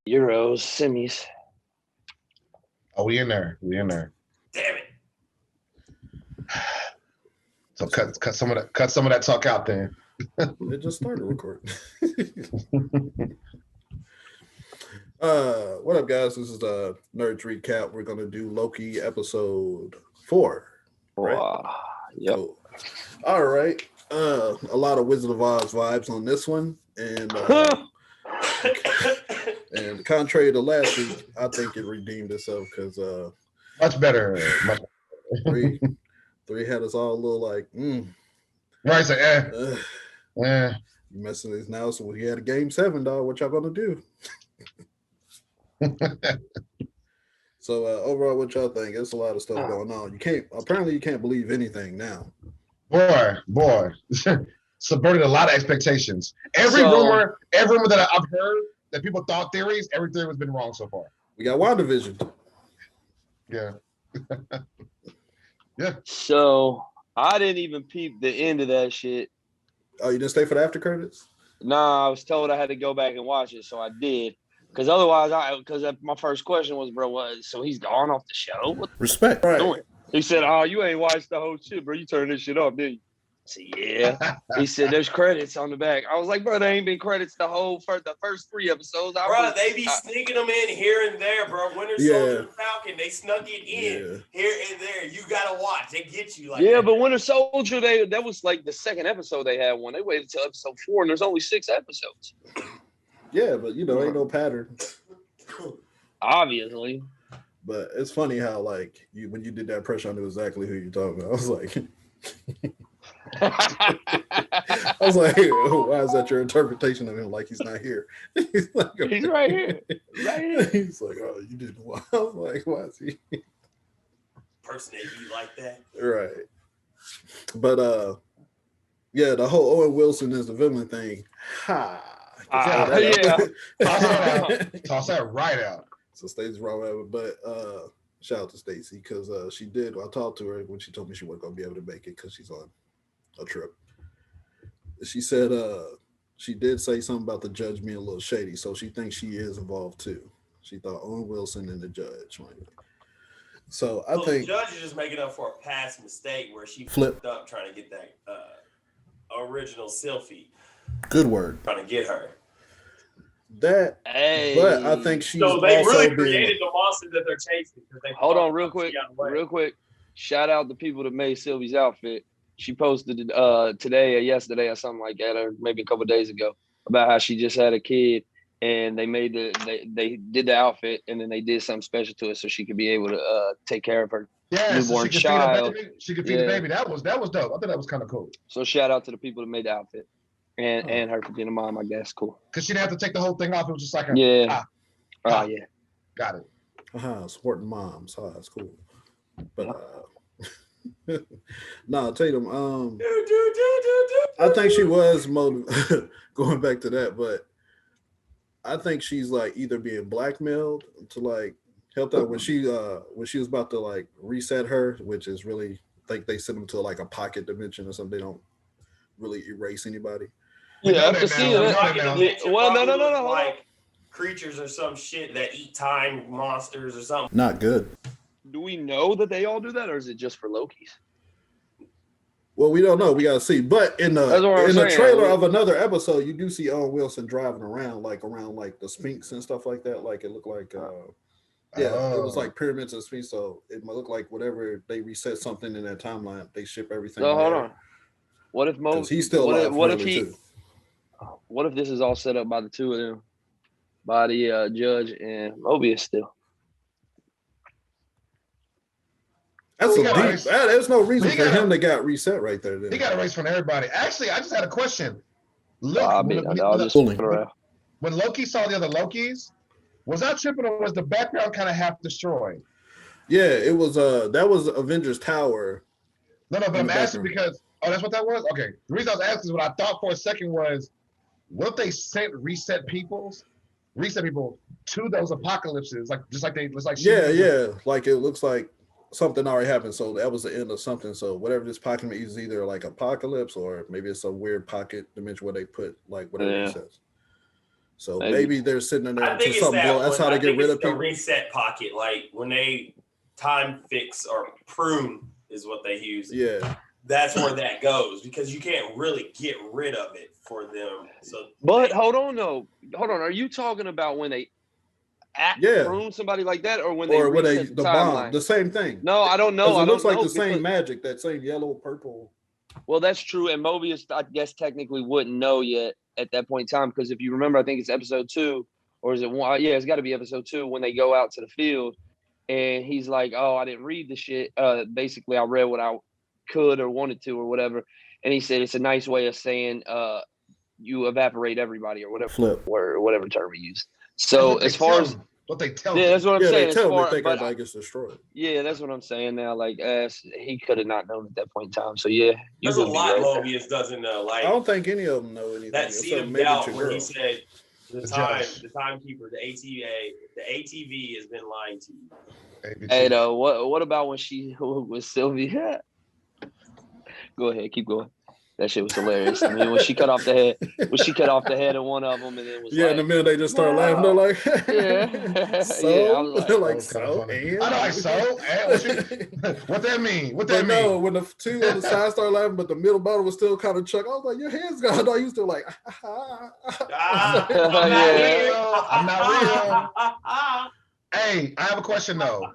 Euros, semis. Oh, we in there. Damn it. So cut some of that talk out then. It just started recording. What up, guys? This is the Nerdz recap. We're gonna do Loki episode 4. Right? Wow. Yep. Cool. All right. A lot of Wizard of Oz vibes on this one, and and contrary to last week, I think it redeemed itself because much better. three had us all a little like, Right, so you messing this now. So we had a game 7, dog. What y'all gonna do? So overall, what y'all think? There's a lot of stuff going on. You can't believe anything now. Boy, subverted a lot of expectations. Every rumor that I've heard that people thought theories, every theory has been wrong so far. We got WandaVision. Yeah. Yeah. So I didn't even peep the end of that shit. Oh, you didn't stay for the after credits? Nah, I was told I had to go back and watch it, so I did. Because otherwise, my first question was, bro, so he's gone off the show? What Respect. Right. doing? He said, oh, you ain't watched the whole shit, bro. You turned this shit off, didn't you? I said, yeah. He said, there's credits on the back. I was like, bro, there ain't been credits the first 3 episodes. Bro, they be sneaking them in here and there, bro. Winter Soldier and Falcon, they snuck it in here and there. You got to watch. They get you like that. But Winter Soldier, that was like the second episode they had one. They waited until episode 4, and there's only 6 episodes. Yeah, but ain't no pattern. Obviously. But it's funny how like when you did that pressure, I knew exactly who you're talking about. I was like, why is that your interpretation of him? Like he's not here. He's like, he's right here. Right here. He's like, oh, you didn't watch. I was like, why is he personate you like that? Right. But the whole Owen Wilson is the villain thing. Toss that right out. So Stacey's wrong, but shout out to Stacey because she did. I talked to her when she told me she wasn't gonna be able to make it because she's on a trip. She said she did say something about the judge being a little shady, so she thinks she is involved too. She thought Owen Wilson and the judge. So I think the judge is just making up for a past mistake where she flipped up trying to get that original selfie. Good word. Trying to get her. But I think she's so they also really created the monster that they're chasing. Hold on, real quick. Shout out the people that made Sylvie's outfit. She posted today or yesterday or something like that, or maybe a couple of days ago, about how she just had a kid and they made they did the outfit and then they did something special to it so she could be able to take care of her newborn child. She could feed the baby. That was dope. I thought that was kind of cool. So shout out to the people that made the outfit. And her for being a mom, I guess. Cool. Because she didn't have to take the whole thing off. It was just like yeah. Yeah. Got it. Supporting moms. That's cool. But Tatum, I think she was going back to that, but I think she's like either being blackmailed to like help out when she was about to like reset her, which is really think they sent them to like a pocket dimension or something. They don't really erase anybody. Yeah, after seeing it. Well, no. Like creatures or some shit that eat time monsters or something. Not good. Do we know that they all do that, or is it just for Loki's? Well, we don't know. We gotta see. But in the trailer of another episode, you do see Owen Wilson driving around like the Sphinx and stuff like that. Like it looked like it was like pyramids and Sphinx. So it might look like whatever they reset something in that timeline, they ship everything. No, hold on. What if he's still alive? What if this is all set up by the two of them, by the judge and Mobius still? That's there's no reason for him to got reset right there. He got erased from everybody. Actually, I just had a question. When Loki saw the other Lokis, was that tripping or was the background kind of half destroyed? Yeah, it was. That was Avengers Tower. No, but I'm asking because that's what that was. Okay, the reason I was asking is what I thought for a second was, what if they reset people to those apocalypses, like just like they was like like it looks like something already happened, so that was the end of something. So whatever this pocket is either like apocalypse or maybe it's a weird pocket dimension where they put like whatever it says. So maybe they're sitting in there until something blows. That's how they get rid of people. Reset pocket, like when they time fix or prune is what they use. Yeah. That's where that goes because you can't really get rid of it for them. So, but hold on. Are you talking about when they prune somebody like that, or when they reset the timeline? The same thing. No, I don't know. It looks like the same magic, that same yellow, purple. Well, that's true, and Mobius, I guess, technically wouldn't know yet at that point in time because if you remember, I think it's episode 2, or is it 1? Yeah, it's got to be episode 2 when they go out to the field, and he's like, "Oh, I didn't read the shit. Basically, I read what I could or wanted to or whatever," and he said it's a nice way of saying you evaporate everybody or whatever or whatever term he used. So as far as what they tell that's what I'm saying. They tell them they think everybody gets destroyed. Yeah, that's what I'm saying now. Like, he could have not known at that point in time. So yeah, there's a lot Mobius doesn't know. Like, I don't think any of them know anything. That scene of doubt when he said the timekeeper, the ATV has been lying to you. Hey, though, what about when she was Sylvia? Go ahead, keep going. That shit was hilarious. I mean, when she cut off the head of one of them, and then was in the middle they just start laughing. They're like, so I was like, so, and I like so. What that mean? What that mean? No, when the two on the side started laughing, but the middle bottle was still kind of chuck. I was like, your hand's gone. No, you still like, I'm not real. Hey, I have a question though.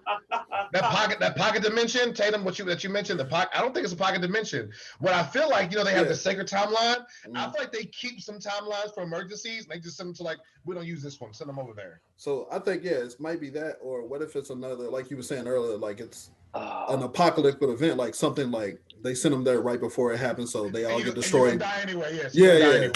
That pocket dimension, Tatum, that you mentioned, the pocket. I don't think it's a pocket dimension. What I feel like, they have the sacred timeline. I feel like they keep some timelines for emergencies. And they just send them to like, we don't use this one. Send them over there. So I think it might be that, or what if it's another, like you were saying earlier, like it's an apocalyptic event, like something like they send them there right before it happens, so they all get destroyed. Die anyway. Yes. Yeah. Anyway.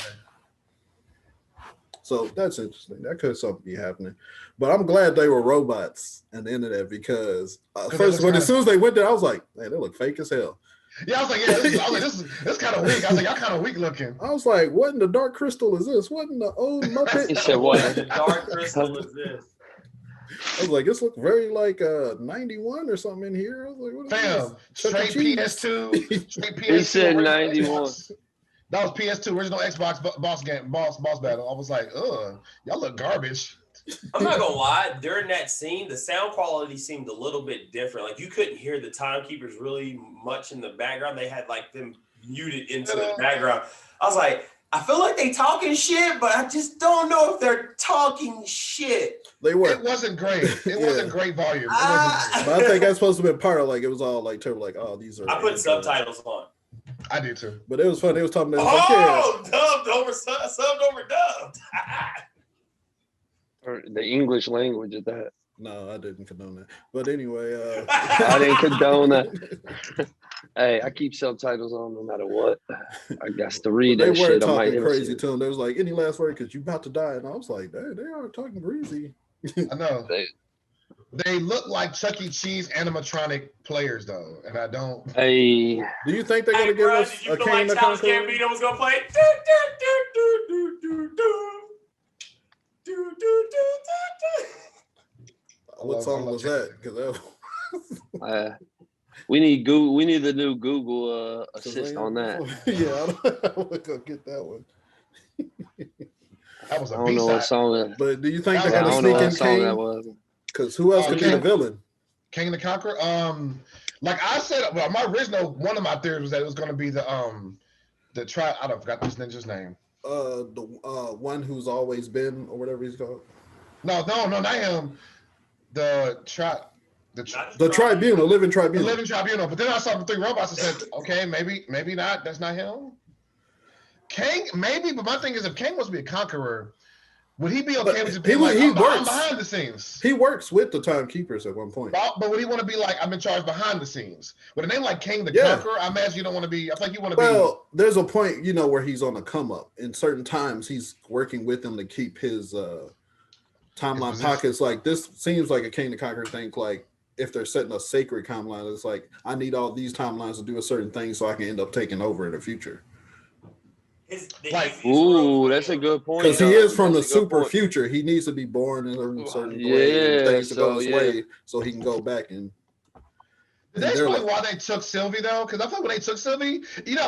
So that's interesting. That could something be happening. But I'm glad they were robots at the end of that because first, as soon as they went there, I was like, man, they look fake as hell. Yeah, I was like, this is kind of weak. I was like, y'all kind of weak looking. I was like, what in the dark crystal is this? What in the old Muppet? He said, what in the dark crystal is this? I was like, this looks very like 91 or something in here. I was like, what is this? Straight PS2. Straight PS2. He said 91. That was PS2 original Xbox boss battle. I was like, ugh, y'all look garbage. I'm not gonna lie. During that scene, the sound quality seemed a little bit different. Like you couldn't hear the timekeepers really much in the background. They had like them muted into the background. I was like, I feel like they talking shit, but I just don't know if they're talking shit. They were. It wasn't great. It wasn't great volume. But I think that's supposed to be part of like it was all like terrible. Like, oh, these are. I put subtitles on. I did too. But it was fun. They was talking about dubbed over subbed over dubbed. Or the English language at that. No, I didn't condone that. But anyway, I didn't condone that. Hey, I keep subtitles on no matter what. I got to read that shit. They were talking crazy to him. They was like, any last word? Because you about to die. And I was like, they are talking greasy. I know. They look like Chuck E. Cheese animatronic players, though, and I don't. Hey, do you think they're gonna give us a King of the Conqueror? Gambino was gonna play. What song was that? Because we need Google. We need the new Google assist on that. Yeah, I'm gonna get that one. That was a I don't know what song. But do you think they're gonna sneak in King? Because who else could be the villain? King the Conqueror. Like I said, well, one of my theories was that it was going to be the I don't forgot this ninja's name. The one who's always been or whatever he's called. No, not him. The tribunal, living tribunal. The living tribunal. But then I saw the 3 robots and said, okay, maybe not. That's not him. King, maybe. But my thing is, if King wants to be a conqueror. Would he be okay with being I'm behind the scenes? He works with the timekeepers at one point. But would he want to be like, I'm in charge behind the scenes? With a name like King the Conqueror, I imagine you don't want to be, I think you want to be. Well, there's a point, where he's on the come up. In certain times, he's working with them to keep his timeline pockets. Like, this seems like a King the Conqueror thing. Like, if they're setting a sacred timeline, it's like, I need all these timelines to do a certain thing so I can end up taking over in the future. That's a good point. Because he is from the super future. He needs to be born in a certain way and things to go his way so he can go back and. Did they explain why they took Sylvie though? Because I feel like when they took Sylvie,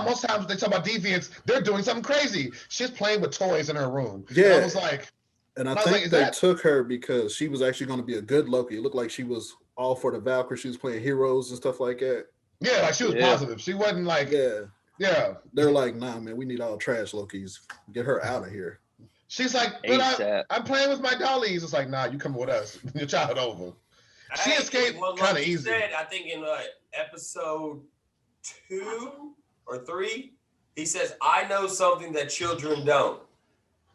most times they talk about deviants, they're doing something crazy. She's playing with toys in her room. Yeah, and I was like, And I think they took her because she was actually going to be a good Loki. It looked like she was all for the Valkyrie. She was playing heroes and stuff like that. Yeah, like she was positive. She wasn't like yeah. They're like, nah, man, we need all trash Lokis. Get her out of here. She's like, but I'm playing with my dollies. It's like, nah, you come with us. Your childhood over. She escaped kind of easy. Said, I think in episode 2 or 3, he says, I know something that children don't.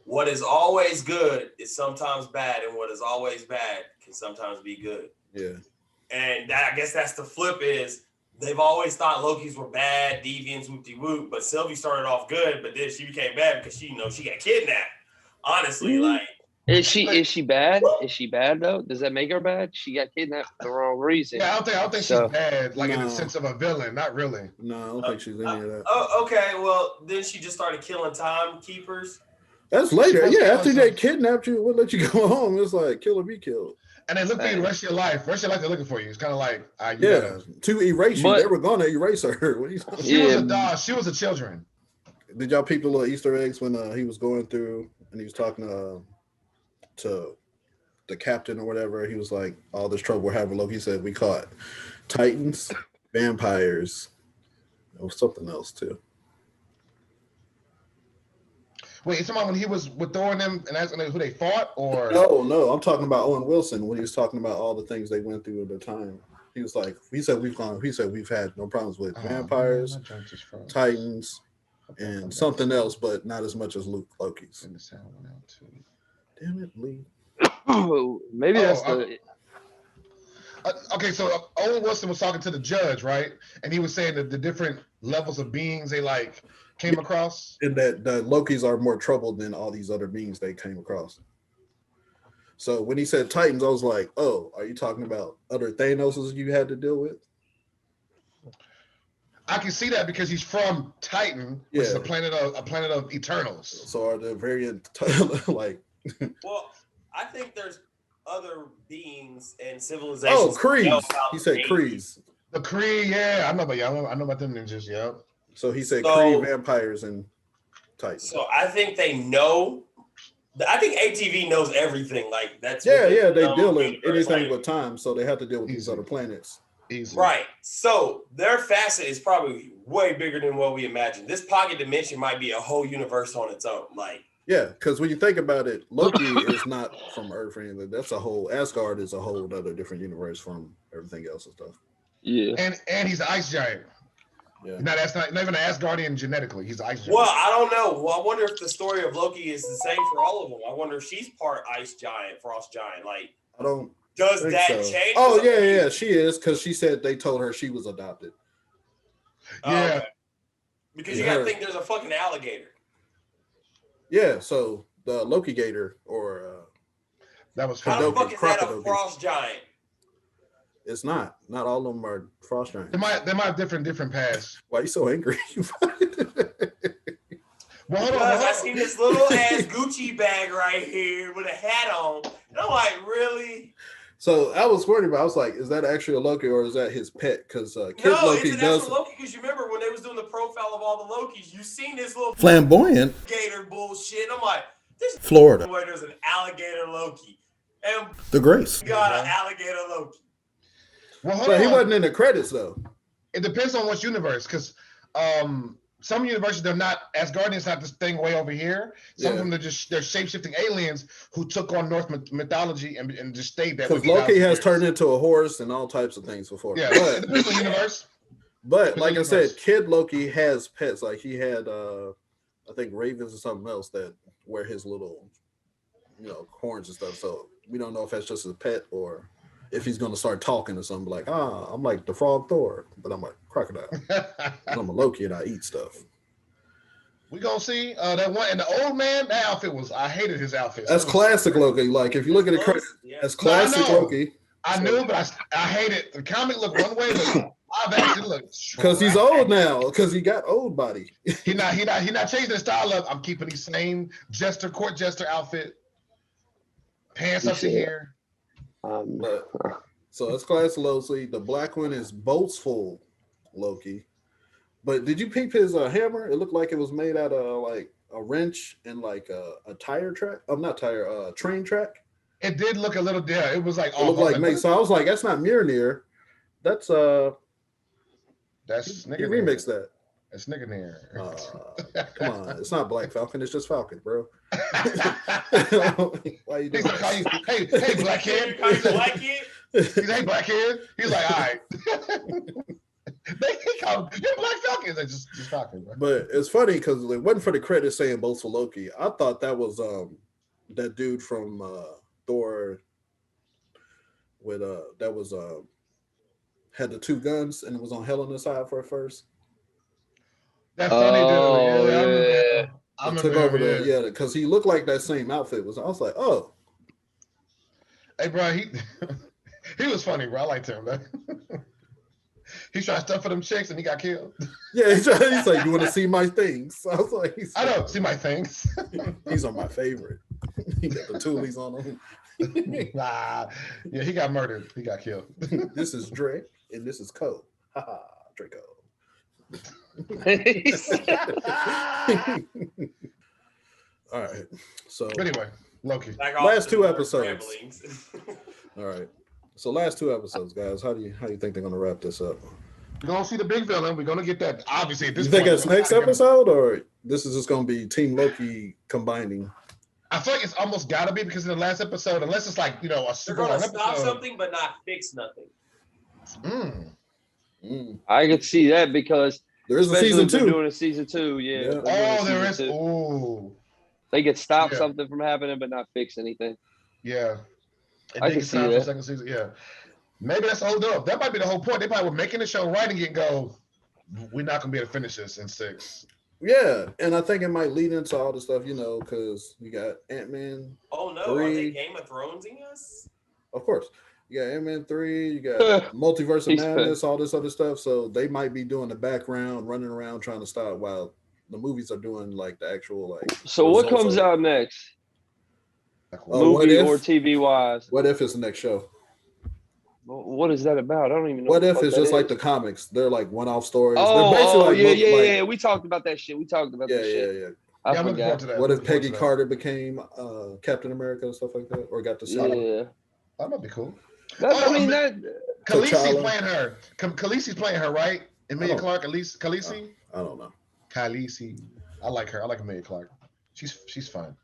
What is always good is sometimes bad, and what is always bad can sometimes be good. Yeah. And I guess that's the flip is they've always thought Lokis were bad, deviants, whoop-de-whoop, but Sylvie started off good, but then she became bad because she got kidnapped. Honestly, like. Is she bad? Is she bad though? Does that make her bad? She got kidnapped for the wrong reason. Yeah, I don't think she's bad, like in the sense of a villain. Not really. No, I don't think she's any of that. Oh, okay. Well, then she just started killing timekeepers. That's later. Yeah, after they kidnapped you, we'll let you go home. It's like kill or be killed. And they look for you the rest of your life. The rest of your life, they're looking for you. It's kind of like, to erase you. They were going to erase her. What are you talking She was a dog. She was a children. Did y'all peep the little Easter eggs when he was going through and he was talking to the captain or whatever? He was like, all this trouble we're having, Loki said, we caught Titans, vampires, or something else too. Wait, you're talking about when he was with Thor and them and asking who they fought, or no, I'm talking about Owen Wilson when he was talking about all the things they went through at the time. He was like, he said we've had no problems with vampires, Titans, and something else, but not as much as Loki's. And the sound went out too. Damn it, Lee. Maybe that's the. Okay, so Owen Wilson was talking to the judge, right? And he was saying that the different levels of beings they like came across, and that the Lokis are more troubled than all these other beings they came across. So when he said Titans, I was like, "Oh, are you talking about other Thanoses you had to deal with?" I can see that because he's from Titan, which is a planet of Eternals. So are the variant like? Well, I think there's other beings and civilizations. Oh, Krees. He said Krees. The Kree, yeah, I know about them ninjas, yeah. So he said Kree, vampires, and Titans. So I think they know. I think ATV knows everything. Like that's they deal with anything with time, so they have to deal with these other planets. Easy. Right. So their facet is probably way bigger than what we imagine. This pocket dimension might be a whole universe on its own. Like. Yeah, because when you think about it, Loki is not from Earth or anything. That's a whole Asgard is a whole other different universe from everything else and stuff. Yeah, and he's an ice giant. Yeah, not even an Asgardian genetically. He's an ice giant. Well, I don't know. Well, I wonder if the story of Loki is the same for all of them. I wonder if she's part ice giant, frost giant. Like, I don't. Does that change? Oh yeah, she is because she said they told her she was adopted. Yeah, because you gotta think there's a fucking alligator. Yeah, so the Loki Gator or that was how the fuck is that a frost giant? It's not. Not all of them are frost giants. They might have different paths. Why are you so angry? Well, because I see this little ass Gucci bag right here with a hat on. And I'm like, really? So I was worried about. I was like, is that actually a Loki or is that his pet? Because Kid Loki it's an actual Loki. Because you remember when they was doing the profile of all the Lokis, you seen this little flamboyant gator bullshit. I'm like, this Florida. Where there's an alligator Loki and the Grace got an alligator Loki. Well, but he wasn't in the credits though. It depends on which universe, because some universes they're not. Asgardians have this thing way over here. Some of them they're shape-shifting aliens who took on Norse mythology and just stayed there. Because Loki has turned into a horse and all types of things before. Yeah, it depends on the universe. But like I said, Kid Loki has pets. Like he had, I think ravens or something else that wear his little, horns and stuff. So we don't know if that's just his pet or if he's going to start talking or something like, I'm like the frog Thor, but I'm like crocodile. I'm a Loki and I eat stuff. We gonna see that one. And the old man, that outfit I hated his outfit. That's classic Loki. Like if you look at the that's classic Loki. I knew, but I hate it. The comic looked one way, but I've actually looked because he's old now. Because he got old body. He not changing the style up. I'm keeping the same court jester outfit, pants up to here. So it's classic Loki. The black one is boastful Loki. But did you peep his hammer? It looked like it was made out of like a wrench and like a tire track. not tire, train track. It did look a little. Yeah, it was like. It looked like Mate. So I was like, that's not Mjolnir. That's He remixed that. It's Nigga Come on, it's not Black Falcon. It's just Falcon, bro. Why you doing that? Hey, black kid. He's hey, black kid. He's like, all right. They call him Black Falcon. They just Falcon, bro. But it's funny because it wasn't for the credits saying both for Loki. I thought that was that dude from Thor with that was had the two guns and it was on Helena's side for first. That funny dude. I took over because he looked like that same outfit. I was like, oh. Hey, bro, he was funny, bro. I liked him, man. He's trying to stuff for them chicks and he got killed. Yeah, he's like, you want to see my things? I was like, I don't see my things. He's on my favorite. He got the toolies on him. Nah, yeah, he got murdered. He got killed. This is Drake and this is Cole. Haha, Draco. All right. So anyway, Loki. Last two episodes. All right. So last two episodes, guys. How do you think they're gonna wrap this up? We're gonna see the big villain. We're gonna get that. Obviously, at this you think it's next episode, or this is just gonna be Team Loki combining? I feel like it's almost gotta be because in the last episode, unless it's like a super they're gonna stop something but not fix nothing. I could see that because there is a season 2. They're doing a season 2, yeah. Oh, there is. Oh, they could stop something from happening but not fix anything. Yeah, I can see that. Second season. Yeah, maybe that's the whole deal. That might be the whole point. They probably were making the show writing it and go, we're not gonna be able to finish this in 6. Yeah, and I think it might lead into all the stuff, because you got Ant-Man. Oh no, 3. Are they Game of Thronesing us? Of course. You got Ant-Man 3, you got Multiverse of Madness, all this other stuff. So they might be doing the background, running around trying to stop while the movies are doing like the actual So what comes out next? Movie or TV wise? What If is the next show? What is that about? I don't even know. What If is just like the comics. They're like one-off stories. Yeah. We talked about that shit. Yeah. I forgot. What if Peggy Carter became Captain America and stuff like that, or got the shot? Yeah, that might be cool. Khaleesi playing her. Khaleesi's playing her, right? Emilia Clarke, Khaleesi. I don't know. Khaleesi. I like her. I like Emilia Clarke. She's fine.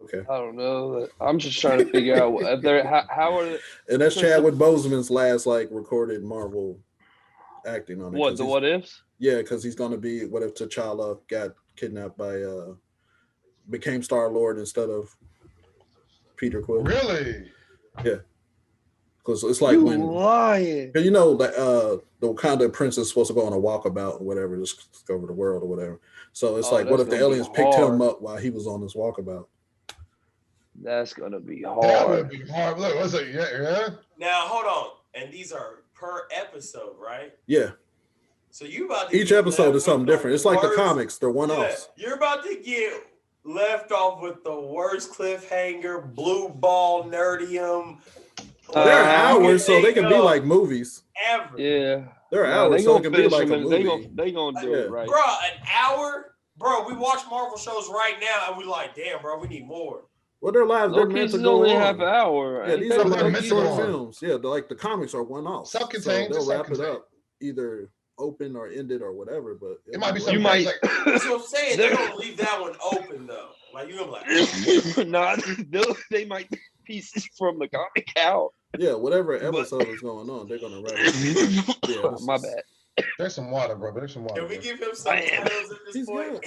Okay. I don't know. I'm just trying to figure out if they're how are they. And that's Chadwick Boseman's last recorded Marvel acting on it. What the What Ifs? Yeah, because he's gonna be what if T'Challa got kidnapped by became Star-Lord instead of Peter Quill. Really? Yeah. Because it's like you lying. The Wakanda prince is supposed to go on a walkabout or whatever, just discover the world or whatever. So it's what if the aliens picked him up while he was on this walkabout? That's gonna be hard. That would be hard. Look, what's it? Yeah. Now hold on, and these are per episode, right? Yeah. So you about to each episode is something different. It's like the comics; they're one-offs. You're about to get left off with the worst cliffhanger, blue ball nerdium. They're hours, so they can be like movies. Ever. Yeah. They're hours, so it can be like a movie. They gonna do it right. Bro, an hour? Bro, we watch Marvel shows right now, and we like, damn, bro, we need more. Well, they're live. They're meant to go only on. half an hour. Yeah, these are like short films. Yeah, the comics are one-off. Self-contained. So they'll wrap it up, either open or ended or whatever. But it might be something. You might. That's what I'm saying. They're gonna leave that one open though. Like you're gonna be like, they might pieces from the comic out. Yeah, whatever episode is going on, they're gonna wrap it up. Yeah, my bad. There's some water, bro. There's some water. Can we give him some titles at this point?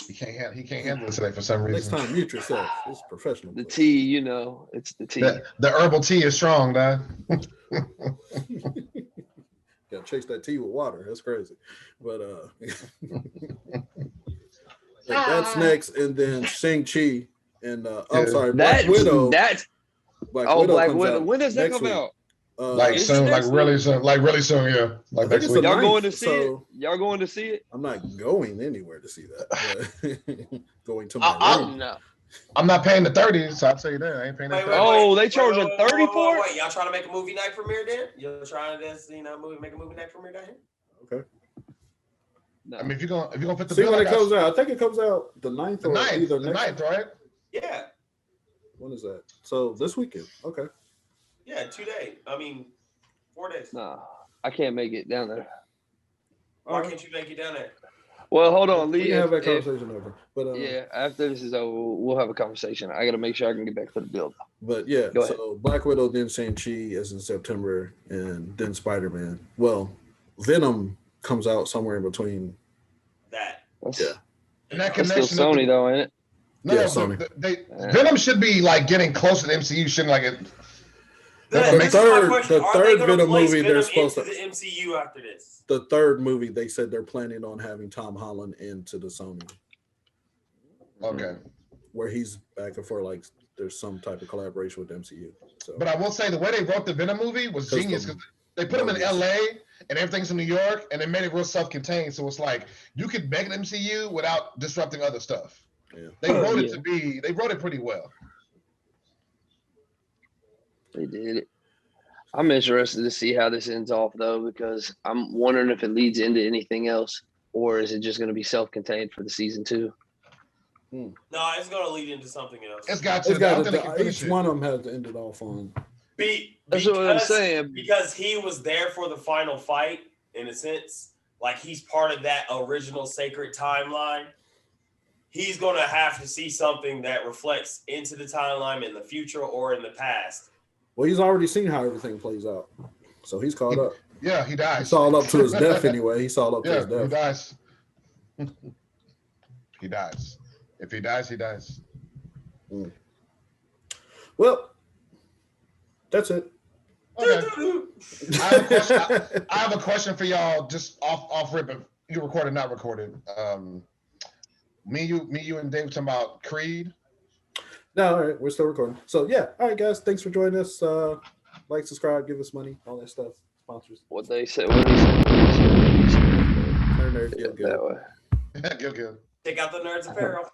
He can't handle it today for some reason. Next time, mute yourself. It's professional. The tea, it's the tea. The herbal tea is strong, dog. Gotta chase that tea with water. That's crazy. But that's next, and then Shang-Chi and Black Widow. Black Widow. When does that come out? Soon, really soon, yeah. Like next week. Y'all going to see it? Y'all going to see it? I'm not going anywhere to see that. Going to my room. I'm not paying the 30s, so I'll tell you that. I ain't paying that. Oh, they charging 30 for it? Wait, y'all trying to make a movie night premiere there? Y'all trying to make a movie night premiere down here? Okay. No. I mean, if you're gonna fit the See bill, when it comes out. I think it comes out the 9th or either the next. 9th, right? Yeah. When is that? So this weekend. Okay. Yeah, 2 days. I mean, 4 days. No, I can't make it down there. Why can't you make it down there? Well, hold on, Lee. We can have that conversation over. But yeah, after this is over, we'll have a conversation. I got to make sure I can get back to the build. But yeah, so Black Widow, then Shang-Chi is in September, and then Spider-Man. Well, Venom comes out somewhere in between. That. Yeah. And that That's connection. still Sony, though, ain't it? No, Yeah, so Sony. Venom should be like getting close to the MCU. Shouldn't like it. The third Venom movie they're supposed to the MCU after this. The third movie they said they're planning on having Tom Holland into the Sony. Okay. Where he's back and forth, like there's some type of collaboration with MCU. So. But I will say the way they wrote the Venom movie was genius because they put him in LA and everything's in New York, and they made it real self-contained. So it's like you could make an MCU without disrupting other stuff. Yeah. They wrote it to be. They wrote it pretty well. They did it. I'm interested to see how this ends off, though, because I'm wondering if it leads into anything else, or is it just going to be self-contained for the season 2? No, it's going to lead into something else. It's got to. Each one of them has to end it off on. That's what I'm saying. Because he was there for the final fight, in a sense. Like, he's part of that original sacred timeline. He's going to have to see something that reflects into the timeline in the future or in the past. Well, he's already seen how everything plays out. So he's caught up. Yeah, he dies. It's all up to his death anyway. He's all up to his death. He dies. He dies. If he dies, he dies. Well, that's it. Okay. I have a question for y'all, just off rip. If you recorded, not recorded. Me, you, and Dave talking about Creed. No, all right, we're still recording. So yeah, all right, guys, thanks for joining us. Like, subscribe, give us money, all that stuff. Sponsors. What they say. Nerd, That way. Good. Check out the Nerdz apparel.